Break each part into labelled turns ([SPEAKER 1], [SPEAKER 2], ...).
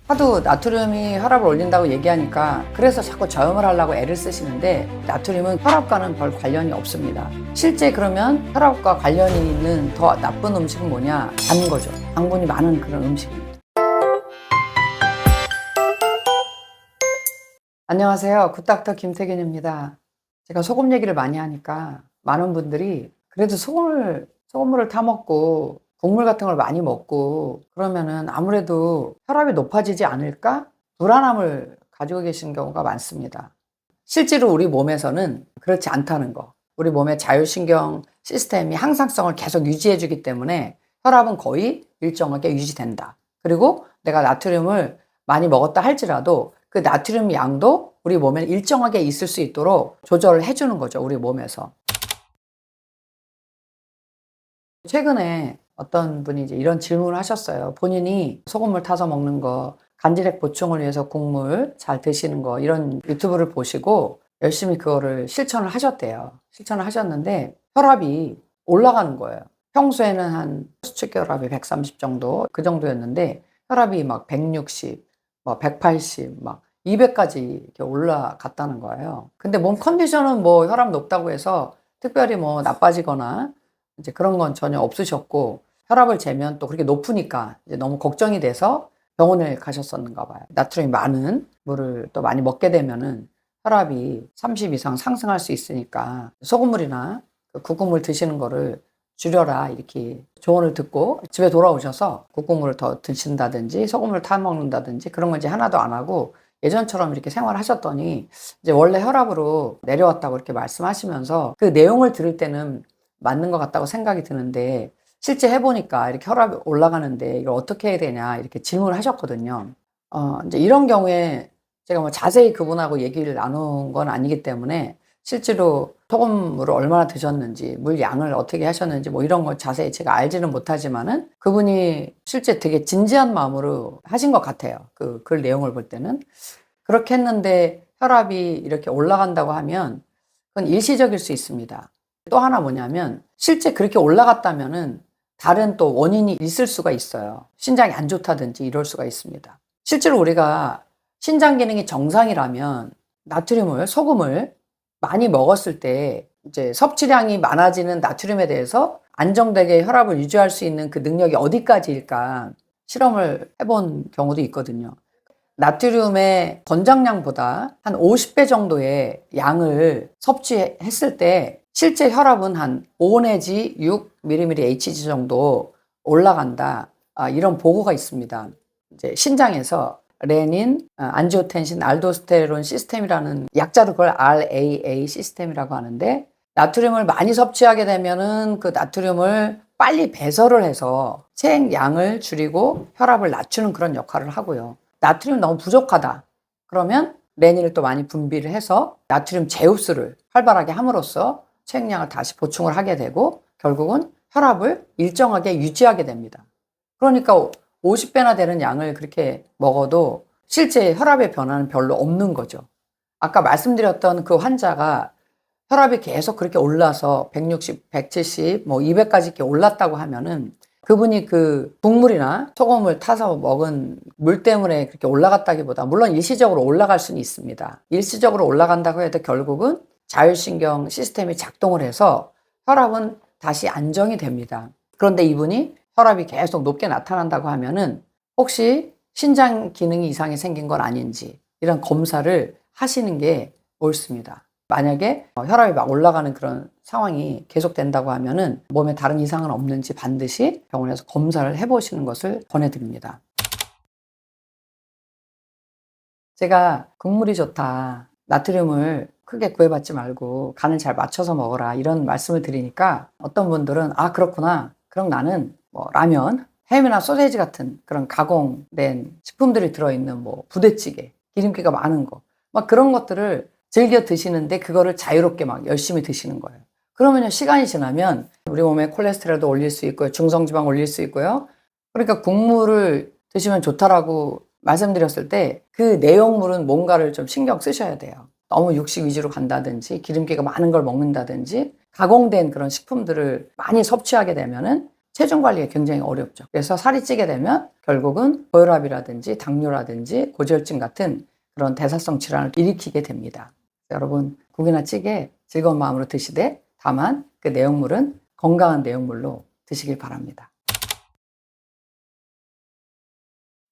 [SPEAKER 1] 하도 나트륨이 혈압을 올린다고 얘기하니까 그래서 자꾸 저염을 하려고 애를 쓰시는데 나트륨은 혈압과는 별 관련이 없습니다. 실제 그러면 혈압과 관련이 있는 더 나쁜 음식은 뭐냐? 단 거죠. 당분이 많은 그런 음식입니다. 안녕하세요. 굿닥터 김태균입니다. 제가 소금 얘기를 많이 하니까 많은 분들이 그래도 소금물을 타먹고 국물 같은 걸 많이 먹고 그러면은 아무래도 혈압이 높아지지 않을까? 불안함을 가지고 계신 경우가 많습니다. 실제로 우리 몸에서는 그렇지 않다는 거. 우리 몸의 자율신경 시스템이 항상성을 계속 유지해주기 때문에 혈압은 거의 일정하게 유지된다. 그리고 내가 나트륨을 많이 먹었다 할지라도 그 나트륨 양도 우리 몸에 일정하게 있을 수 있도록 조절을 해주는 거죠. 우리 몸에서. 최근에 어떤 분이 이제 이런 질문을 하셨어요. 본인이 소금물 타서 먹는 거, 간질액 보충을 위해서 국물 잘 드시는 거, 이런 유튜브를 보시고 열심히 그거를 실천을 하셨대요. 실천을 하셨는데 혈압이 올라가는 거예요. 평소에는 한 수축 혈압이 130 정도, 그 정도였는데 혈압이 막 160, 막 180, 막 200까지 이렇게 올라갔다는 거예요. 근데 몸 컨디션은 뭐 혈압 높다고 해서 특별히 뭐 나빠지거나 이제 그런 건 전혀 없으셨고, 혈압을 재면 또 그렇게 높으니까 이제 너무 걱정이 돼서 병원에 가셨었는가 봐요. 나트륨이 많은 물을 또 많이 먹게 되면은 혈압이 30 이상 상승할 수 있으니까 소금물이나 그 국국물 드시는 거를 줄여라 이렇게 조언을 듣고 집에 돌아오셔서 국국물을 더 드신다든지 소금물을 타 먹는다든지 그런 건 이제 하나도 안 하고 예전처럼 이렇게 생활하셨더니 이제 원래 혈압으로 내려왔다고 이렇게 말씀하시면서 그 내용을 들을 때는 맞는 것 같다고 생각이 드는데 실제 해보니까 이렇게 혈압이 올라가는데 이걸 어떻게 해야 되냐 이렇게 질문을 하셨거든요. 이제 이런 경우에 제가 뭐 자세히 그분하고 얘기를 나눈 건 아니기 때문에 실제로 소금물을 얼마나 드셨는지 물 양을 어떻게 하셨는지 뭐 이런 거 자세히 제가 알지는 못하지만은 그분이 실제 되게 진지한 마음으로 하신 것 같아요. 그 글 내용을 볼 때는. 그렇게 했는데 혈압이 이렇게 올라간다고 하면 그건 일시적일 수 있습니다. 또 하나 뭐냐면 실제 그렇게 올라갔다면은 다른 또 원인이 있을 수가 있어요. 신장이 안 좋다든지 이럴 수가 있습니다. 실제로 우리가 신장 기능이 정상이라면 나트륨을, 소금을 많이 먹었을 때 이제 섭취량이 많아지는 나트륨에 대해서 안정되게 혈압을 유지할 수 있는 그 능력이 어디까지일까 실험을 해본 경우도 있거든요. 나트륨의 권장량보다 한 50배 정도의 양을 섭취했을 때 실제 혈압은 한 5 내지 6mmHg 정도 올라간다. 이런 보고가 있습니다. 이제 신장에서 레닌, 안지오텐신, 알도스테론 시스템이라는 약자로 그걸 RAA 시스템이라고 하는데 나트륨을 많이 섭취하게 되면은 그 나트륨을 빨리 배설을 해서 체액량을 줄이고 혈압을 낮추는 그런 역할을 하고요. 나트륨이 너무 부족하다. 그러면 레닌을 또 많이 분비를 해서 나트륨 재흡수를 활발하게 함으로써 체액량을 다시 보충을 하게 되고 결국은 혈압을 일정하게 유지하게 됩니다. 그러니까 50배나 되는 양을 그렇게 먹어도 실제 혈압의 변화는 별로 없는 거죠. 아까 말씀드렸던 그 환자가 혈압이 계속 그렇게 올라서 160, 170, 뭐 200까지 이렇게 올랐다고 하면은 그분이 그 국물이나 소금을 타서 먹은 물 때문에 그렇게 올라갔다기보다 물론 일시적으로 올라갈 수는 있습니다. 일시적으로 올라간다고 해도 결국은 자율신경 시스템이 작동을 해서 혈압은 다시 안정이 됩니다. 그런데 이분이 혈압이 계속 높게 나타난다고 하면은 혹시 신장 기능이 이상이 생긴 건 아닌지 이런 검사를 하시는 게 옳습니다. 만약에 혈압이 막 올라가는 그런 상황이 계속된다고 하면은 몸에 다른 이상은 없는지 반드시 병원에서 검사를 해보시는 것을 권해드립니다. 제가 국물이 좋다. 나트륨을 크게 구애받지 말고 간을 잘 맞춰서 먹어라. 이런 말씀을 드리니까 어떤 분들은 그렇구나. 그럼 나는 뭐 라면, 햄이나 소세지 같은 그런 가공된 식품들이 들어있는 뭐 부대찌개, 기름기가 많은 거, 막 그런 것들을 즐겨 드시는데 그거를 자유롭게 막 열심히 드시는 거예요. 그러면요, 시간이 지나면 우리 몸에 콜레스테롤도 올릴 수 있고요, 중성지방 올릴 수 있고요. 그러니까 국물을 드시면 좋다라고 말씀드렸을 때 그 내용물은 뭔가를 좀 신경 쓰셔야 돼요. 너무 육식 위주로 간다든지 기름기가 많은 걸 먹는다든지 가공된 그런 식품들을 많이 섭취하게 되면은 체중 관리가 굉장히 어렵죠. 그래서 살이 찌게 되면 결국은 고혈압이라든지 당뇨라든지 고지혈증 같은 그런 대사성 질환을 일으키게 됩니다. 여러분, 국이나 찌개 즐거운 마음으로 드시되 다만 그 내용물은 건강한 내용물로 드시길 바랍니다.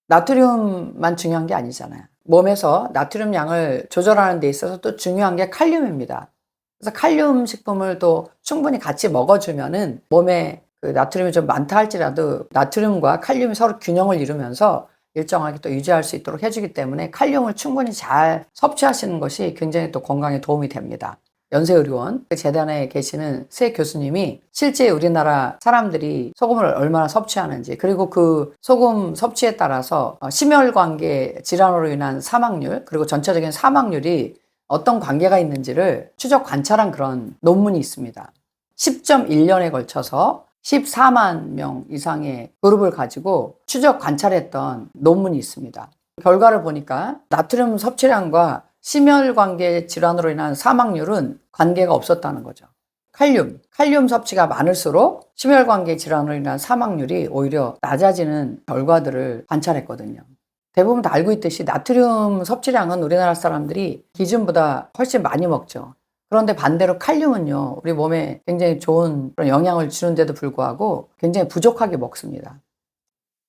[SPEAKER 1] 나트륨만 중요한 게 아니잖아요. 몸에서 나트륨 양을 조절하는 데 있어서 또 중요한 게 칼륨입니다. 그래서 칼륨 식품을 또 충분히 같이 먹어주면은 몸에 그 나트륨이 좀 많다 할지라도 나트륨과 칼륨이 서로 균형을 이루면서 일정하게 또 유지할 수 있도록 해주기 때문에 칼륨을 충분히 잘 섭취하시는 것이 굉장히 또 건강에 도움이 됩니다. 연세의료원 그 재단에 계시는 새 교수님이 실제 우리나라 사람들이 소금을 얼마나 섭취하는지, 그리고 그 소금 섭취에 따라서 심혈관계 질환으로 인한 사망률, 그리고 전체적인 사망률이 어떤 관계가 있는지를 추적 관찰한 그런 논문이 있습니다. 10.1년에 걸쳐서 14만 명 이상의 그룹을 가지고 추적 관찰했던 논문이 있습니다. 결과를 보니까 나트륨 섭취량과 심혈관계 질환으로 인한 사망률은 관계가 없었다는 거죠. 칼륨 섭취가 많을수록 심혈관계 질환으로 인한 사망률이 오히려 낮아지는 결과들을 관찰했거든요. 대부분 다 알고 있듯이 나트륨 섭취량은 우리나라 사람들이 기준보다 훨씬 많이 먹죠. 그런데 반대로 칼륨은요, 우리 몸에 굉장히 좋은 그런 영향을 주는데도 불구하고 굉장히 부족하게 먹습니다.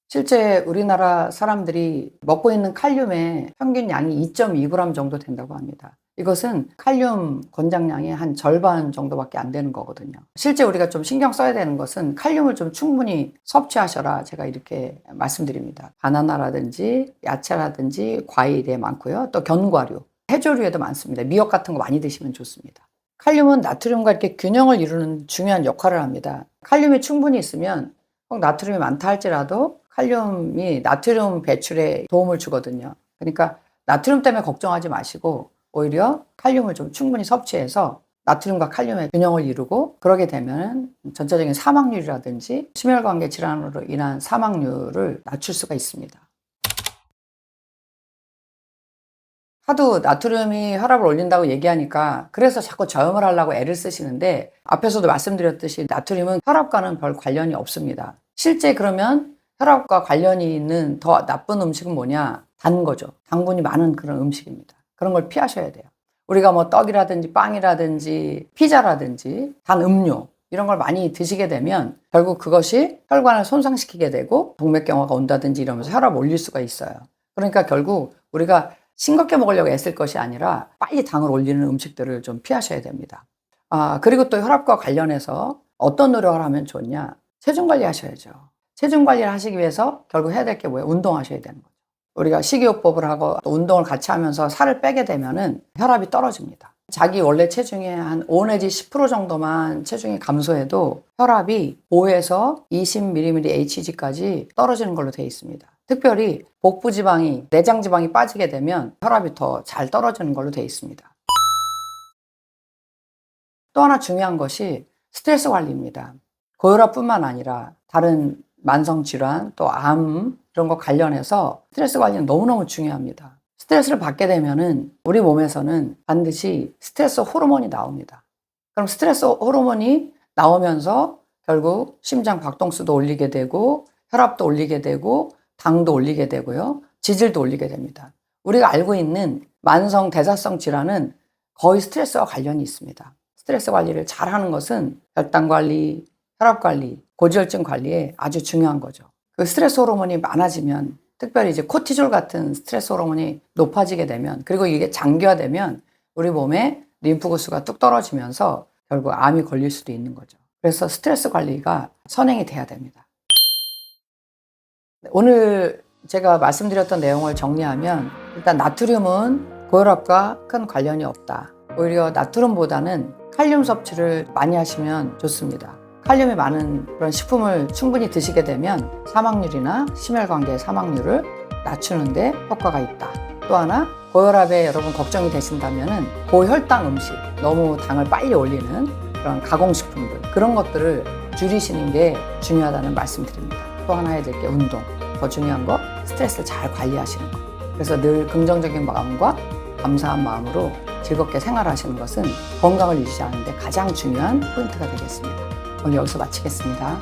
[SPEAKER 1] 실제 우리나라 사람들이 먹고 있는 칼륨의 평균 양이 2.2g 정도 된다고 합니다. 이것은 칼륨 권장량의 한 절반 정도밖에 안 되는 거거든요. 실제 우리가 좀 신경 써야 되는 것은 칼륨을 좀 충분히 섭취하셔라, 제가 이렇게 말씀드립니다. 바나나라든지 야채라든지 과일에 많고요. 또 견과류, 해조류에도 많습니다. 미역 같은 거 많이 드시면 좋습니다. 칼륨은 나트륨과 이렇게 균형을 이루는 중요한 역할을 합니다. 칼륨이 충분히 있으면 꼭 나트륨이 많다 할지라도 칼륨이 나트륨 배출에 도움을 주거든요. 그러니까 나트륨 때문에 걱정하지 마시고 오히려 칼륨을 좀 충분히 섭취해서 나트륨과 칼륨의 균형을 이루고, 그러게 되면 전체적인 사망률이라든지 심혈관계 질환으로 인한 사망률을 낮출 수가 있습니다. 하도 나트륨이 혈압을 올린다고 얘기하니까 그래서 자꾸 저염을 하려고 애를 쓰시는데, 앞에서도 말씀드렸듯이 나트륨은 혈압과는 별 관련이 없습니다. 실제 그러면 혈압과 관련이 있는 더 나쁜 음식은 뭐냐? 단 거죠. 당분이 많은 그런 음식입니다. 그런 걸 피하셔야 돼요. 우리가 뭐 떡이라든지 빵이라든지 피자라든지 단 음료 이런 걸 많이 드시게 되면 결국 그것이 혈관을 손상시키게 되고 동맥경화가 온다든지 이러면서 혈압 올릴 수가 있어요. 그러니까 결국 우리가 싱겁게 먹으려고 애쓸 것이 아니라 빨리 당을 올리는 음식들을 좀 피하셔야 됩니다. 그리고 또 혈압과 관련해서 어떤 노력을 하면 좋냐? 체중 관리 하셔야죠. 체중 관리를 하시기 위해서 결국 해야 될 게 뭐예요? 운동하셔야 되는 거죠. 우리가 식이요법을 하고 또 운동을 같이 하면서 살을 빼게 되면은 혈압이 떨어집니다. 자기 원래 체중의 한 5 내지 10% 정도만 체중이 감소해도 혈압이 5에서 20mmHg까지 떨어지는 걸로 되어 있습니다. 특별히 복부 지방이, 내장 지방이 빠지게 되면 혈압이 더 잘 떨어지는 걸로 되어 있습니다. 또 하나 중요한 것이 스트레스 관리입니다. 고혈압뿐만 아니라 다른 만성 질환, 또 암 이런 거 관련해서 스트레스 관리는 너무너무 중요합니다. 스트레스를 받게 되면은 우리 몸에서는 반드시 스트레스 호르몬이 나옵니다. 그럼 스트레스 호르몬이 나오면서 결국 심장 박동수도 올리게 되고 혈압도 올리게 되고 당도 올리게 되고요. 지질도 올리게 됩니다. 우리가 알고 있는 만성 대사성 질환은 거의 스트레스와 관련이 있습니다. 스트레스 관리를 잘하는 것은 혈당 관리, 혈압 관리, 고지혈증 관리에 아주 중요한 거죠. 그 스트레스 호르몬이 많아지면, 특별히 이제 코티졸 같은 스트레스 호르몬이 높아지게 되면, 그리고 이게 장기화되면 우리 몸에 림프 구수가 뚝 떨어지면서 결국 암이 걸릴 수도 있는 거죠. 그래서 스트레스 관리가 선행이 돼야 됩니다. 오늘 제가 말씀드렸던 내용을 정리하면, 일단 나트륨은 고혈압과 큰 관련이 없다. 오히려 나트륨보다는 칼륨 섭취를 많이 하시면 좋습니다. 칼륨이 많은 그런 식품을 충분히 드시게 되면 사망률이나 심혈관계 사망률을 낮추는데 효과가 있다. 또 하나, 고혈압에 여러분 걱정이 되신다면은 고혈당 음식, 너무 당을 빨리 올리는 그런 가공식품들, 그런 것들을 줄이시는 게 중요하다는 말씀드립니다. 또 하나 해야 될 게 운동. 더 중요한 거, 스트레스를 잘 관리하시는 거. 그래서 늘 긍정적인 마음과 감사한 마음으로 즐겁게 생활하시는 것은 건강을 유지하는 데 가장 중요한 포인트가 되겠습니다. 오늘 여기서 마치겠습니다.